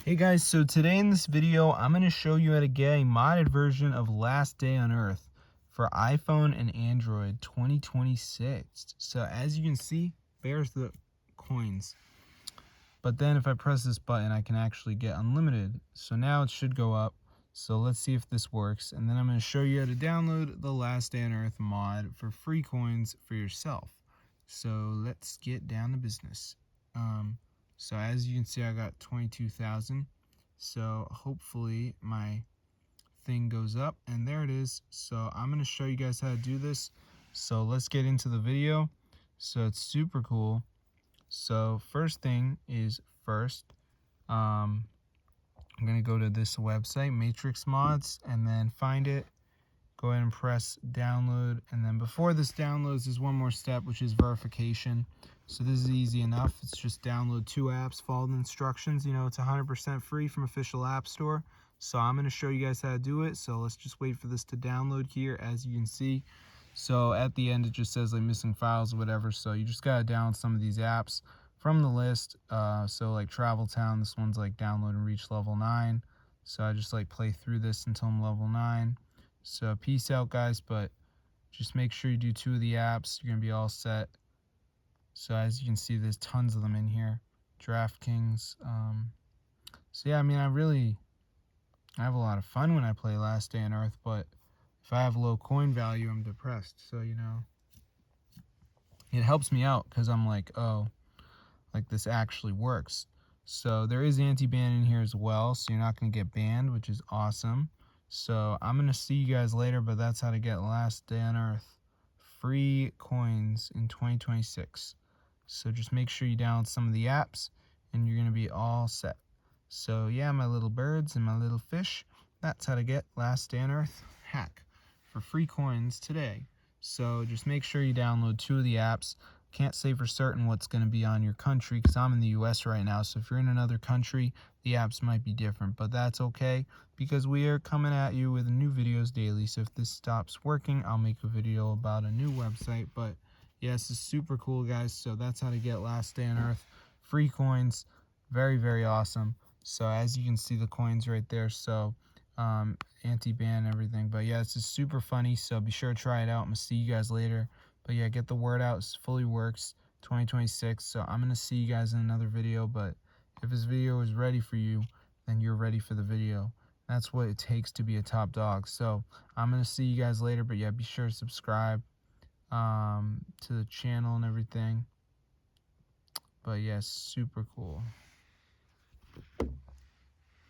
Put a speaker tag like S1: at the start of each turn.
S1: Hey guys, so today in this video, I'm going to show you how to get a modded version of Last Day on Earth for iPhone and Android 2026. So as you can see, there's the coins. But then if I press this button, I can actually get unlimited. So now it should go up. So let's see if this works. And then I'm going to show you how to download the Last Day on Earth mod for free coins for yourself. So let's get down to business. So as you can see, I got 22,000. So hopefully my thing goes up, and there it is. So I'm going to show you guys how to do this. So let's get into the video. So it's super cool. So first thing is first, I'm going to go to this website, Matrix Mods, and then find it. Go ahead and press download, and then before this downloads, there's one more step, which is verification. So this is easy enough. It's just download 2 apps, follow the instructions. You know, it's 100% free from official app store. So I'm going to show you guys how to do it. So let's just wait for this to download here, as you can see. So at the end, it just says like missing files or whatever. So you just got to download some of these apps from the list. So like Travel Town, this one's like download and reach level 9. So I just like play through this until I'm level 9. So peace out guys, but just make sure you do 2 of the apps. You're gonna be all set. So as you can see, there's tons of them in here. DraftKings. So yeah, I mean, I have a lot of fun when I play Last Day on Earth, but if I have low coin value, I'm depressed. So, you know, it helps me out because I'm like, oh, like this actually works. So there is anti-ban in here as well, so you're not going to get banned, which is awesome. So I'm going to see you guys later, but that's how to get Last Day on Earth free coins in 2026. So just make sure you download some of the apps and you're going to be all set. So yeah, my little birds and my little fish, that's how to get Last Day on Earth hack for free coins today. So just make sure you download 2 of the apps. Can't say for certain what's going to be on your country because I'm in the US right now. So if you're in another country, the apps might be different, but that's okay because we are coming at you with new videos daily. So if this stops working, I'll make a video about a new website. But yeah, this is super cool, guys. So that's how to get Last Day on Earth free coins. Very, very awesome. So as you can see, the coins right there. So anti-ban everything. But yeah, it's just super funny. So be sure to try it out. I'm gonna see you guys later. But yeah, get the word out. It fully works 2026. So I'm going to see you guys in another video. But if this video is ready for you, then you're ready for the video. That's what it takes to be a top dog. So I'm going to see you guys later. But yeah, be sure to subscribe to the channel and everything. But yeah, super cool.